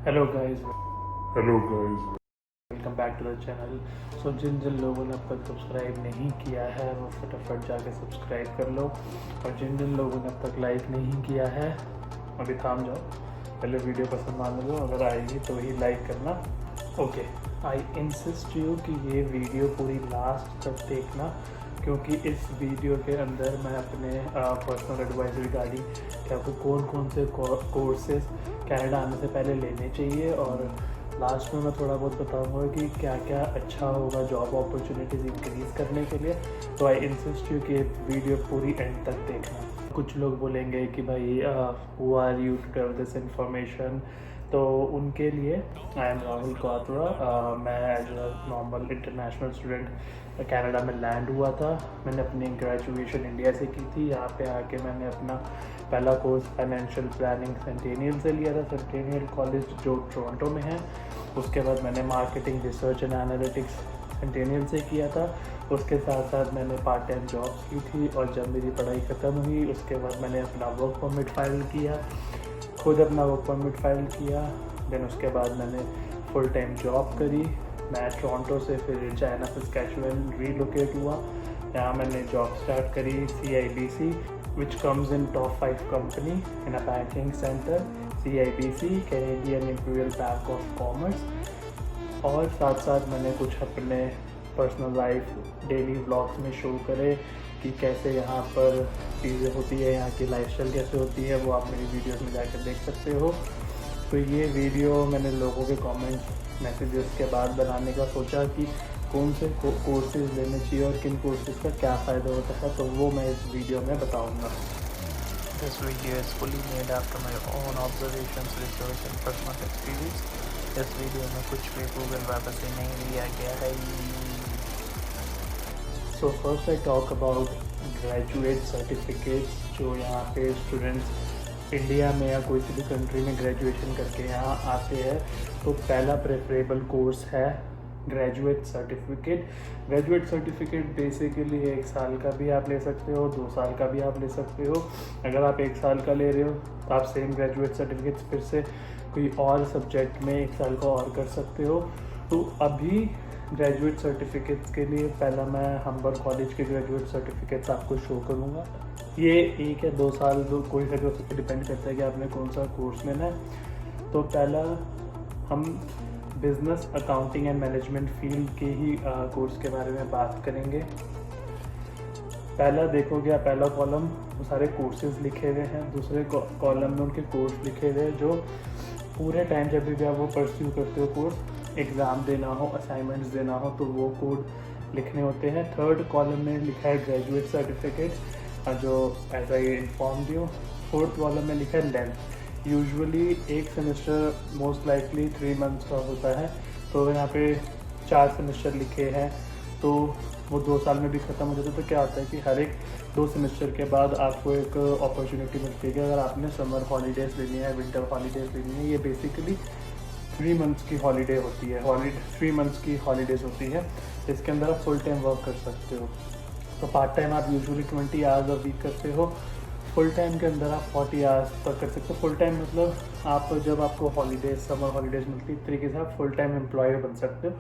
Hello guys, Hello guys. Welcome back to the channel. So जिन जिन लोगों ने अब तक सब्सक्राइब नहीं किया है वो फटाफट जाके सब्सक्राइब कर लो, और जिन जिन लोगों ने अब तक लाइक नहीं किया है अभी थाम जाओ, पहले वीडियो पसंद आने दो, अगर आएगी तो ही लाइक करना। ओके, आई इंसिस्ट यू कि ये वीडियो पूरी लास्ट तक देखना, क्योंकि इस वीडियो के अंदर मैं अपने पर्सनल एडवाइस रिगार्डिंग कि आपको कौन कौन से कोर्सेज कनाडा आने से पहले लेने चाहिए, और लास्ट में मैं थोड़ा बहुत बताऊंगा कि क्या क्या अच्छा होगा जॉब अपॉर्चुनिटीज़ इंक्रीज़ करने के लिए। तो आई इंसिस्ट यू कि वीडियो पूरी एंड तक देखना। कुछ लोग बोलेंगे कि भाई who are you to tell this information, तो उनके लिए आई एम राहुल कौतरा। मैं as a normal international student Canada में लैंड हुआ था। मैंने अपनी ग्रेजुएशन इंडिया से की थी। यहाँ पे आके मैंने अपना पहला कोर्स फाइनेंशियल प्लानिंग सेंटेनियल से लिया था, सेंटेनियल कॉलेज जो टोरंटो में है। उसके बाद मैंने marketing research and analytics centennial से किया था। उसके साथ साथ मैंने पार्ट टाइम जॉब्स की थी, और जब मेरी पढ़ाई ख़त्म हुई उसके बाद मैंने अपना वर्क परमिट फाइल किया, खुद अपना वर्क परमिट फाइल किया। देन उसके बाद मैंने फुल टाइम जॉब करी। मैं टोरंटो से फिर रेजिना सस्कैचुअन रीलोकेट हुआ। यहाँ मैंने जॉब स्टार्ट करी CIBC, which comes in top 5 company in a banking centre. CIBC Canadian imperial bank of commerce. और साथ साथ मैंने कुछ अपने पर्सनल लाइफ डेली व्लॉग्स में शो करे कि कैसे यहाँ पर चीज़ें होती है, यहाँ की लाइफस्टाइल कैसे होती है, वो आप मेरी वीडियोस में जाकर देख सकते हो। तो ये वीडियो मैंने लोगों के कमेंट मैसेजेस के बाद बनाने का सोचा कि कौन से कोर्सेज लेने चाहिए और किन कोर्सेज का क्या फ़ायदा होता है, तो वो मैं इस वीडियो में बताऊँगा। This video is fully made after my own observations, research and personal experience. इस वीडियो में कुछ भी गूगल मैप से नहीं लिया गया है। So first I talk about graduate certificates. जो यहाँ पे स्टूडेंट्स इंडिया में या कोई सी भी कंट्री में ग्रेजुएशन करके यहाँ आते हैं, तो पहला प्रेफरेबल कोर्स है graduate certificate. Graduate certificate basically 1 साल का भी आप ले सकते हो, 2 साल का भी आप ले सकते हो। अगर आप 1 साल का ले रहे हो तो आप सेम ग्रेजुएट सर्टिफिकेट फिर से कोई और सब्जेक्ट में 1 साल का और कर सकते हो। तो अभी ग्रेजुएट सर्टिफिकेट्स के लिए पहला मैं हम्बर कॉलेज के ग्रेजुएट सर्टिफिकेट्स आपको शो करूँगा। ये 1 या 2 साल कोई सा डिपेंड करता है कि आपने कौन सा कोर्स लेना है। तो पहला हम business accounting and management field के ही कोर्स के बारे में बात करेंगे। पहला देखोगे आप, पहला कॉलम वो सारे कोर्सेज लिखे हुए हैं, दूसरे कॉलम में उनके कोर्स लिखे हुए हैं जो पूरे टाइम जब भी आप वो परस्यू करते हो कोर्स, एग्ज़ाम देना हो, असाइनमेंट्स देना हो, तो वो कोड लिखने होते हैं। थर्ड कॉलम में लिखा है ग्रेजुएट सर्टिफिकेट, जो as I inform you. Fourth column में लिखा है लेंथ। यूजुअली एक सेमेस्टर मोस्ट लाइकली 3 मंथ्स का होता है, तो यहाँ पे 4 सेमेस्टर लिखे हैं, तो वो 2 साल में भी ख़त्म हो जाता है। तो क्या होता है कि हर एक 2 सेमेस्टर के बाद आपको एक अपॉर्चुनिटी मिलती है कि अगर आपने समर हॉलीडेज़ लेनी है, विंटर हॉलीडेज़ लेनी है, ये बेसिकली 3 मंथ्स की हॉलीडे होती है, 3 मंथ्स की हॉलीडेज़ होती है, इसके अंदर आप फुल टाइम वर्क कर सकते हो। तो पार्ट टाइम आप यूजुअली 20 आवर्स अ वीक करते हो, फुल टाइम के अंदर आप 40 आवर्स तक कर सकते हो। फुल टाइम मतलब आप जब आपको हॉलीडेज, समर हॉलीडेज़ मिलती है, एक तरीके से आप फुल टाइम एम्प्लॉय बन सकते हो।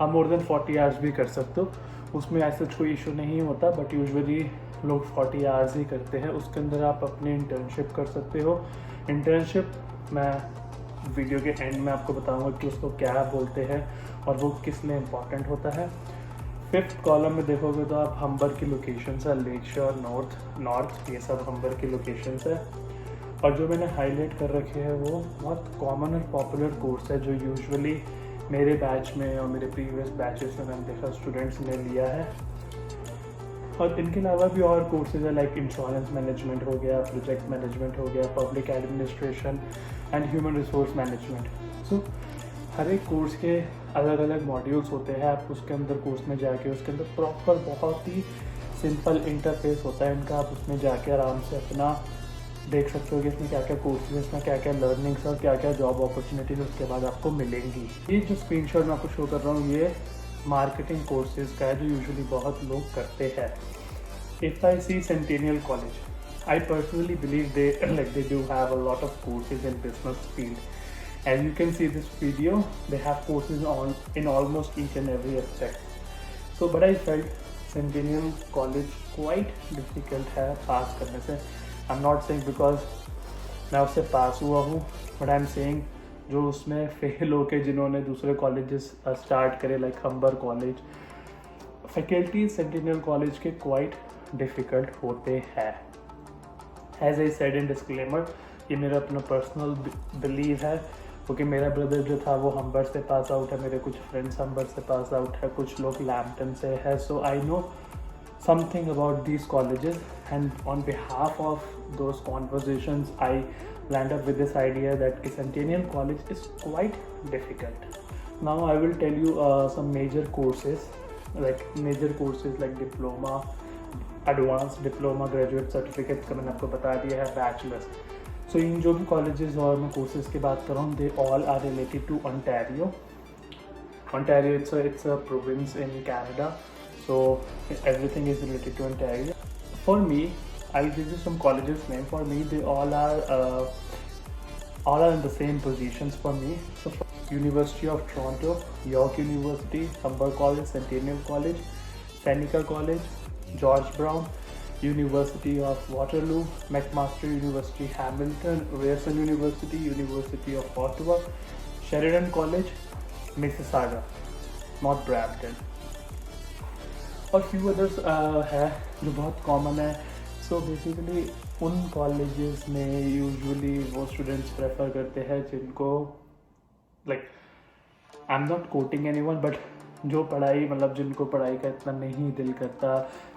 आप मोर देन 40 आवर्स भी कर सकते हो, उसमें ऐसा कोई इशू नहीं होता, बट यूजुअली लोग 40 आवर्स ही करते हैं। उसके अंदर आप अपनी इंटर्नशिप कर सकते हो। इंटर्नशिप मैं वीडियो के एंड में आपको बताऊंगा कि उसको क्या बोलते हैं और वो किस लिए इम्पॉर्टेंट होता है। 5th कॉलम में देखोगे तो आप हम्बर की लोकेशंस है, लेक शोर, नॉर्थ, ये सब हम्बर की लोकेशंस है। और जो मैंने हाईलाइट कर रखे हैं वो बहुत कॉमन और पॉपुलर कोर्स है, जो यूजुअली मेरे बैच में और मेरे प्रीवियस बैचेस में मैंने देखा स्टूडेंट्स ने लिया है। और इनके अलावा भी और कोर्सेज है, लाइक इंश्योरेंस मैनेजमेंट हो गया, प्रोजेक्ट मैनेजमेंट हो गया, public administration and human resource management. So हर एक कोर्स के अलग अलग मॉड्यूल्स होते हैं। आप उसके अंदर कोर्स में जाके उसके अंदर प्रॉपर बहुत ही सिंपल इंटरफेस होता है इनका, आप उसमें जाके आराम से अपना देख सकते हो कि इसमें क्या क्या कोर्सेज, इसमें क्या क्या लर्निंग्स और क्या क्या जॉब अपॉर्चुनिटीज़ उसके बाद आपको मिलेंगी। ये जो स्क्रीनशॉट मैं आपको शो कर रहा हूँ ये मार्केटिंग कोर्सेज का है, जो यूजुअली बहुत लोग करते हैं। If I see Centennial College, I personally believe they do have a lot of courses in business field. As you can see this video, they have courses on in almost each and every aspect. So but I felt Centennial College quite difficult है पास करने से. I'm not saying because मैं उससे पास हुआ हूँ, but I'm saying जो उसमें fail होके जिन्होंने दूसरे कॉलेजेस स्टार्ट करे like Humber College, faculties Centennial College के क्वाइट डिफ़िकल्ट होते हैं. As I said in disclaimer, ये मेरा अपना पर्सनल बिलीव है, क्योंकि मेरा ब्रदर जो था वो हम्बर से पास आउट है, मेरे कुछ फ्रेंड्स हम्बर से पास आउट है, कुछ लोग लैम्पटन से है. So I know something about these colleges and on behalf of those conversations I land up with this idea that Centennial college is quite difficult. Now I will tell you some major courses like diploma, advance diploma, graduate certificate का मैंने आपको बता दिया है, bachelors. सो इन जो भी colleges और मैं कोर्सेज की बात कर रहा हूँ, they all are related to Ontario. Ontario, it's a province in Canada, so everything is related to Ontario. For me, I'll give you some colleges name. For me, they all are in the same positions for me. So University of Toronto, York University, Humber College, Centennial College, Seneca College, George Brown, University of Waterloo, McMaster University, Hamilton, Ryerson University, University of Ottawa, Sheridan College, Mississauga, North Brampton. और few others है जो बहुत common है. So basically उन colleges में usually वो students prefer करते हैं जिनको like, I am not coating anyone, but जो पढ़ाई मतलब जिनको पढ़ाई का इतना नहीं दिल करता,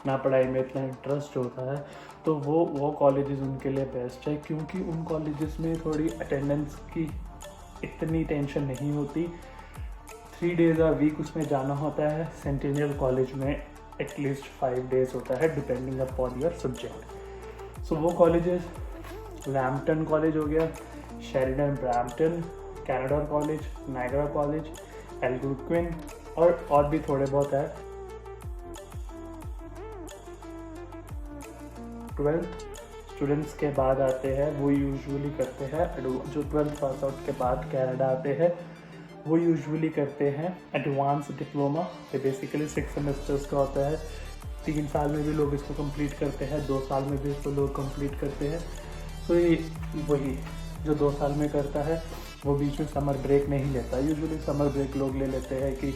ना पढ़ाई में इतना इंटरेस्ट होता है, तो वो कॉलेजेस उनके लिए बेस्ट है, क्योंकि उन कॉलेजेस में थोड़ी अटेंडेंस की इतनी टेंशन नहीं होती. 3 days a week उसमें जाना होता है. सेंटिनियल कॉलेज में एटलीस्ट 5 days होता है, depending upon your subject. So वो कॉलेजेस लैम्पटन कॉलेज हो गया, Sheridan Brampton, Canada college, Niagara college, Algonquin और भी थोड़े बहुत है. 12th स्टूडेंट्स के बाद आते हैं, वो यूजुअली करते हैं जो 12th पास आउट के बाद कनाडा आते हैं, वो यूजुअली करते हैं एडवांस डिप्लोमा. ये बेसिकली 6 सेमेस्टर्स का होता है. 3 साल में भी लोग इसको कंप्लीट करते हैं, 2 साल में भी इसको लोग कंप्लीट करते हैं. तो ये वही जो 2 साल में करता है वो बीच में समर ब्रेक नहीं लेता. यूजुअली समर ब्रेक लोग ले लेते हैं कि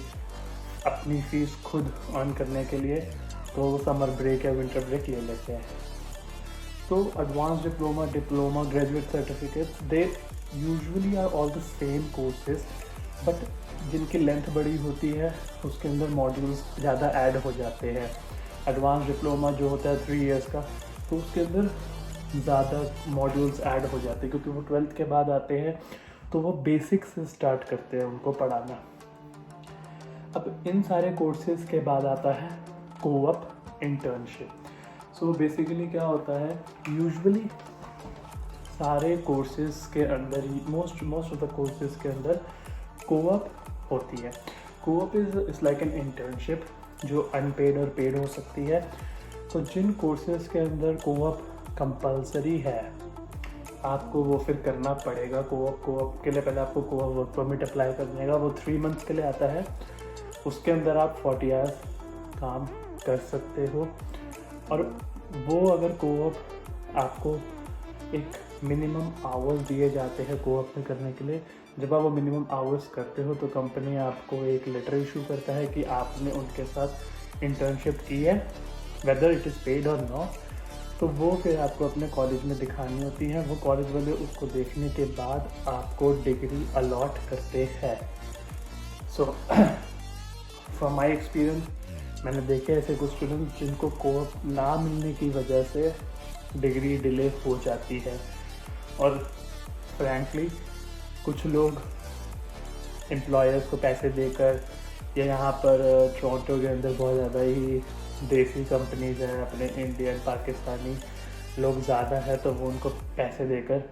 अपनी फीस खुद अर्न करने के लिए, तो वो समर ब्रेक या विंटर ब्रेक ले लेते हैं. तो advance diploma, graduate certificates, they usually are all the same courses, but जिनकी लेंथ बड़ी होती है उसके अंदर मॉड्यूल्स ज़्यादा ऐड हो जाते हैं. एडवांस डिप्लोमा जो होता है 3 years का, तो उसके अंदर ज़्यादा मॉड्यूल्स ऐड हो जाते हैं, क्योंकि वो 12th के बाद आते हैं, तो वो बेसिक से स्टार्ट करते हैं उनको पढ़ाना. अब इन सारे कोर्सेज के बाद आता है कोऑप इंटर्नशिप. सो बेसिकली क्या होता है, यूजुअली सारे कोर्सेज के अंदर ही मोस्ट ऑफ द कोर्सेज के अंदर कोऑप होती है. Co-op is like an internship जो अनपेड और पेड हो सकती है. तो जिन कोर्सेज के अंदर कोऑप कंपलसरी है, आपको वो फिर करना पड़ेगा. कोऑप के लिए पहले आपको कोऑप वर्क परमिट अप्लाई करने का, वो 3 months के लिए आता है. उसके अंदर आप 40 hours काम कर सकते हो. और वो अगर कोऑप आपको एक मिनिमम आवर्स दिए जाते हैं कोऑप में करने के लिए, जब आप वो मिनिमम आवर्स करते हो तो कंपनी आपको एक लेटर इशू करता है कि आपने उनके साथ इंटर्नशिप की है, वेदर इट इज़ पेड और नॉट. तो वो फिर आपको अपने कॉलेज में दिखानी होती है. वो कॉलेज वाले उसको देखने के बाद आपको डिग्री अलॉट करते हैं. सो फ्रॉम माई एक्सपीरियंस, मैंने देखे ऐसे कुछ स्टूडेंट्स जिनको कोऑप ना मिलने की वजह से डिग्री डिले हो जाती है. और फ्रैंकली कुछ लोग एम्प्लॉयर्स को पैसे देकर, या यहाँ पर टोरंटो के अंदर बहुत ज़्यादा ही देसी कंपनीज हैं, अपने इंडियन पाकिस्तानी लोग ज़्यादा है, तो वो उनको पैसे देकर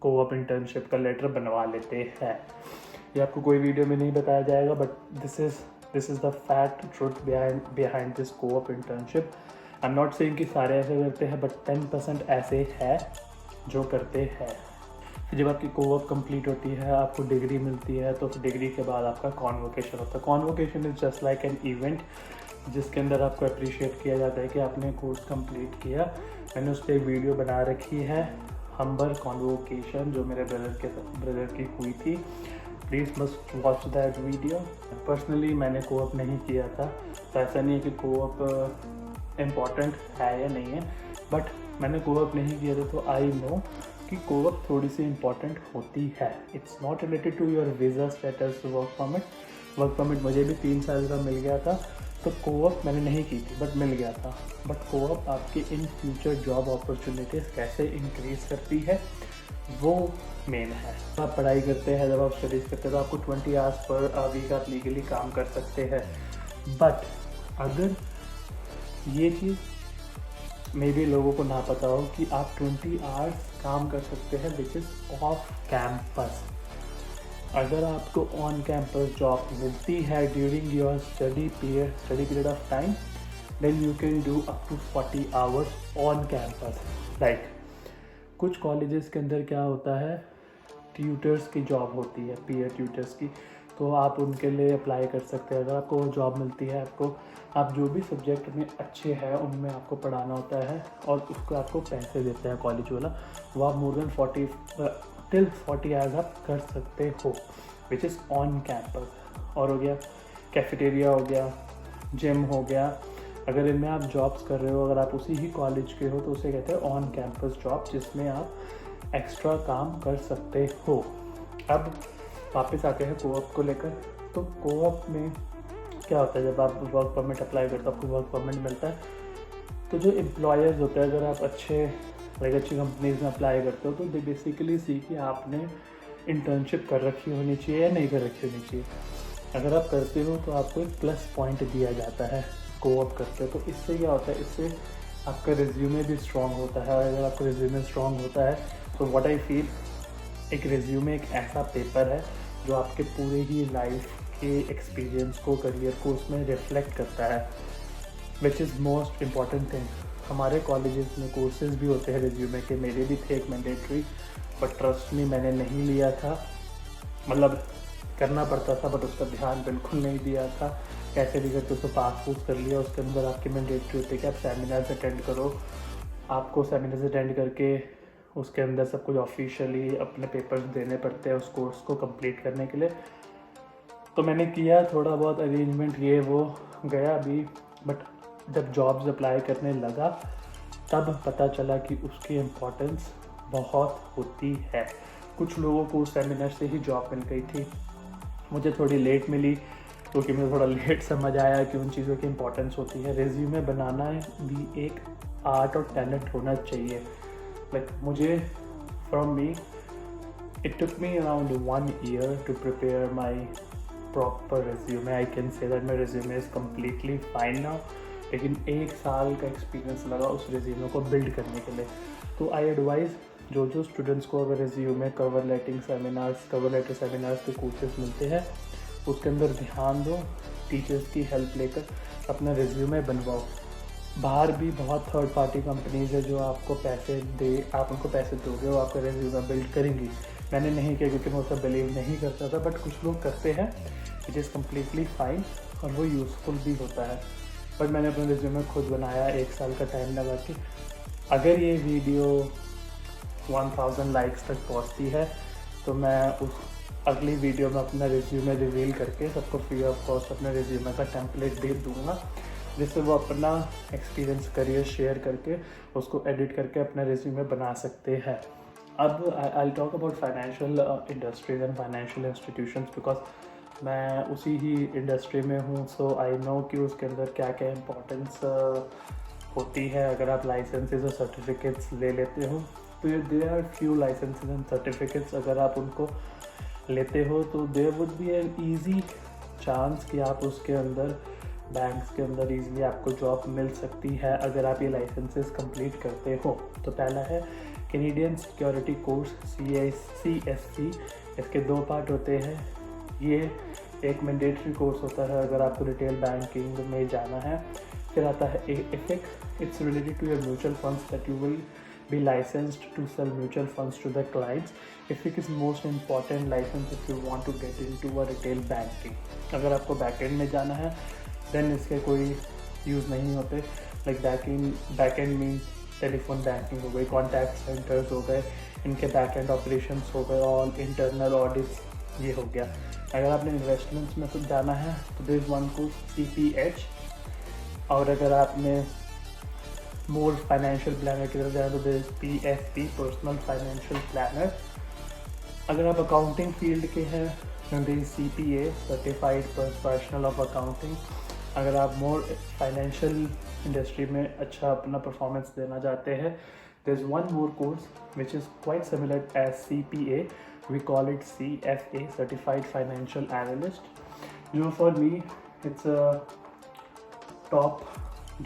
कोऑप इंटर्नशिप का लेटर बनवा लेते हैं. ये आपको कोई वीडियो में नहीं बताया जाएगा, but this is the fact truth behind this co-op internship. I am not saying कि सारे ऐसे करते हैं, बट 10% ऐसे है जो करते हैं. फिर जब आपकी कोऑप कंप्लीट होती है, आपको डिग्री मिलती है, तो डिग्री के बाद आपका कॉन्वोकेशन होता है। Convocation is just like an event जिसके अंदर आपको अप्रिशिएट किया जाता है कि आपने कोर्स कंप्लीट किया। मैंने उस पर एक वीडियो बना रखी है, हम्बर कॉन्वोकेशन, जो मेरे ब्रदर की हुई थी। Please must watch that video. Personally मैंने कोऑप नहीं किया था, तो ऐसा नहीं है कि कोऑप इम्पॉर्टेंट है या नहीं है, बट मैंने कोऑप नहीं किया था, तो आई नो कि कोऑप थोड़ी सी इम्पॉर्टेंट होती है। It's not related to your visa status, work permit मुझे भी 3 साल का मिल गया था, तो कोऑप मैंने नहीं की थी बट मिल गया था। बट कोऑप आपकी इन फ्यूचर जॉब अपॉर्चुनिटीज़ कैसे इंक्रीज़ करती है वो मेन है। जब आप पढ़ाई करते हैं, जब आप स्टडीज़ करते हैं, तो आपको 20 आवर्स पर वीक आप लीगली काम कर सकते हैं। बट अगर ये चीज़ मे बी लोगों को ना पता हो कि आप 20 आवर्स काम कर सकते हैं विच इज़ ऑफ कैंपस। अगर आपको ऑन कैंपस जॉब मिलती है during your study period of time, then you can do up to 40 hours on campus. Like कुछ कॉलेजेस के अंदर क्या होता है, ट्यूटर्स की जॉब होती है, पीयर ट्यूटर्स की, तो आप उनके लिए अप्लाई कर सकते हैं। अगर आपको जॉब मिलती है, आप जो भी सब्जेक्ट में अच्छे हैं उनमें आपको पढ़ाना होता है और उसको आपको पैसे देते हैं कॉलेज वाला, वो आप मोर देन 40 आवर्स आप कर सकते हो विच इज़ ऑन कैंपस। और हो गया कैफेटेरिया, हो गया जिम, हो गया। अगर इनमें आप जॉब्स कर रहे हो, अगर आप उसी ही कॉलेज के हो, तो उसे कहते हैं ऑन कैंपस जॉब, जिसमें आप एक्स्ट्रा काम कर सकते हो। अब वापस आते हैं कोऑप को लेकर। तो कोऑप में क्या होता है, जब आप वर्क परमिट अप्लाई करते हो, आपको वर्क परमिट मिलता है, तो जो एम्प्लॉयर्स होते हैं, अगर आप अच्छी कंपनीज में अप्लाई करते हो, तो दे बेसिकली सी कि आपने इंटर्नशिप कर रखी होनी चाहिए या नहीं कर रखी होनी चाहिए। अगर आप करते हो तो आपको एक प्लस पॉइंट दिया जाता है कोऑप करते हो। तो इससे क्या होता है, इससे आपका रिज्यूमे भी स्ट्रॉन्ग होता है। और अगर आपका रिज्यूमे स्ट्रॉन्ग होता है तो व्हाट आई फील, एक रिज्यूमे एक ऐसा पेपर है जो आपके पूरे ही लाइफ के एक्सपीरियंस को, करियर को उसमें रिफ्लेक्ट करता है, which is most important thing. हमारे कॉलेजेस में कोर्सेज भी होते हैं रिज्यूमे के, मेरे भी थे एक मैंडेटरी, बट ट्रस्ट मी मैंने नहीं लिया था। मतलब करना पड़ता था बट उसका ध्यान बिल्कुल नहीं दिया था। कैसे भी करके उसको पास कर लिया। उसके अंदर आपके मैंडेटरी होते कि आप सेमिनार्स अटेंड करो, आपको सेमिनार्स अटेंड करके उसके अंदर सब कुछ ऑफिशियली अपने पेपर्स देने पड़ते हैं उस कोर्स को कंप्लीट करने के लिए। तो मैंने किया थोड़ा बहुत अरेंजमेंट, ये वो गया भी, बट जब जॉब्स अप्लाई करने लगा तब पता चला कि उसकी इम्पोर्टेंस बहुत होती है। कुछ लोगों को उस सेमिनार से ही जॉब मिल गई थी, मुझे थोड़ी लेट मिली क्योंकि मुझे थोड़ा लेट समझ आया कि उन चीज़ों की इम्पोर्टेंस होती है। रेज्यूमे बनाना भी एक आर्ट और टैलेंट होना चाहिए। लाइक मुझे from me it took me around 1 year to prepare my proper resume. I can say that my resume is completely fine now, लेकिन 1 साल का एक्सपीरियंस लगा उस रेज्यूमे को बिल्ड करने के लिए। तो आई एडवाइज़ जो स्टूडेंट्स को अगर रेज्यूमे, कवर लेटर सेमिनार्स के कोर्सेज मिलते हैं, उसके अंदर ध्यान दो, टीचर्स की हेल्प लेकर अपना रेज्यूमे बनवाओ। बाहर भी बहुत थर्ड पार्टी कंपनीज है जो आपको पैसे दे, आप उनको पैसे दोगे, वो आपका रेज्यूमे बिल्ड करेंगी। मैंने नहीं किया क्योंकि मैं उसका बिलीव नहीं करता था, बट कुछ लोग करते हैं, इट इज़ कम्प्लीटली फाइन और वो यूज़फुल भी होता है। बट मैंने अपना रेज्यूमे खुद बनाया 1 साल का टाइम लगा के। अगर ये वीडियो 1000 लाइक्स तक पहुंचती है तो मैं उस अगली वीडियो में अपना रिज्यूमे रिवील करके सबको फ्री ऑफ कॉस्ट अपने रिज्यूमे का टेम्पलेट दे दूँगा, जिससे वो अपना एक्सपीरियंस करियर शेयर करके उसको एडिट करके अपना रिज्यूमे बना सकते हैं। अब I talk about financial industries and financial institutions, because मैं उसी ही इंडस्ट्री में हूँ, सो आई नो कि उसके अंदर क्या क्या इम्पोर्टेंस होती है। अगर आप लाइसेंसेस और सर्टिफिकेट्स ले लेते हो तो there are few licenses and certificates, अगर आप उनको लेते हो तो there would be an easy chance कि आप उसके अंदर बैंक्स के अंदर ईजिली आपको जॉब मिल सकती है अगर आप ये लाइसेंसेस कंप्लीट करते हो। तो पहला है कैनेडियन सिक्योरिटी कोर्स CSC। इसके 2 पार्ट होते हैं। ये एक मैंडेटरी कोर्स होता है अगर आपको रिटेल बैंकिंग में जाना है। फिर आता है EFIC, it's related to your mutual funds that you will be licensed to sell mutual funds to the clients. IFIC is most important license if you want to get into a retail banking. अगर आपको backend में जाना है then इसके कोई use नहीं होते. Like backend means telephone banking हो गई, कॉन्टैक्ट सेंटर्स हो गए, इनके बैकएंड ऑपरेशंस हो गए, ऑल इंटरनल ऑडिट्स ये हो गया. अगर आपने इन्वेस्टमेंट्स में कुछ जाना है तो there is one course CPH. और अगर आपने मोर फाइनेंशियल प्लानर की तरफ जाना तो there is PFP, personal financial planner. अगर आप अकाउंटिंग फील्ड के हैं तो there is CPA, certified professional of accounting. अगर आप मोर फाइनेंशियल इंडस्ट्री में अच्छा अपना परफॉर्मेंस देना चाहते हैं there is one more course which is quite similar as CPA. We call it CFA, Certified Financial Analyst. You know, for me, it's a top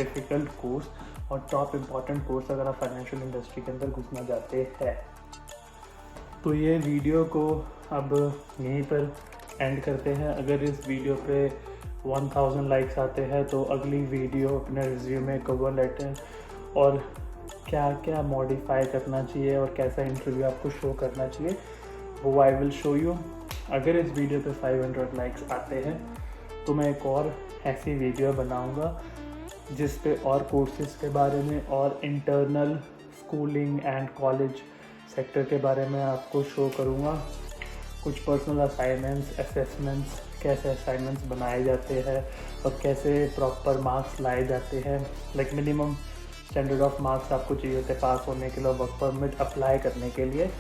difficult course और top important course अगर आप financial industry के अंदर घुसना चाहते हैं. तो ये वीडियो को अब यहीं पर एंड करते हैं. अगर इस वीडियो पे 1000 लाइक्स आते हैं तो अगली वीडियो अपने रिज्यूमे, कवर लेटर और क्या क्या मॉडिफाई करना चाहिए और कैसा इंटरव्यू आपको शो करना चाहिए वो आई विल शो यू. अगर इस वीडियो पे 500 लाइक्स आते हैं तो मैं एक और ऐसी वीडियो बनाऊंगा जिस पे और कोर्सेज़ के बारे में और internal schooling and college sector के बारे में आपको शो करूंगा. कुछ पर्सनल असाइनमेंट्स, असेसमेंट्स, कैसे असाइनमेंट्स बनाए जाते हैं और कैसे प्रॉपर मार्क्स लाए जाते हैं. Like minimum standard of marks आपको चाहिए होते हैं पास होने के लिए, वर्क परमिट अप्लाई करने के लिए.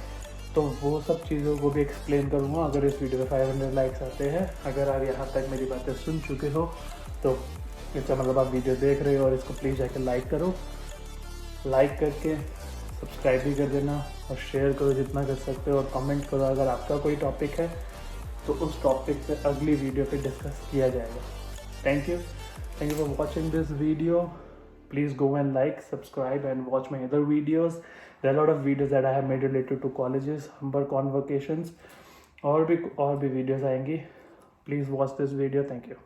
तो वो सब चीज़ों को भी एक्सप्लेन करूँगा अगर इस वीडियो पे 500 लाइक्स आते हैं. अगर आप यहाँ तक मेरी बातें सुन चुके हो तो इसका मतलब आप वीडियो देख रहे हो और इसको प्लीज़ जाकर लाइक करो. लाइक करके सब्सक्राइब भी कर देना और शेयर करो जितना कर सकते हो और कमेंट करो अगर आपका कोई टॉपिक है तो उस टॉपिक पे अगली वीडियो पे डिस्कस किया जाएगा. Thank you for watching this video. Please go and like, subscribe and watch my other videos. There are a lot of videos that I have made related to colleges, summer convocations और भी videos आएंगी. Please watch this video. Thank you.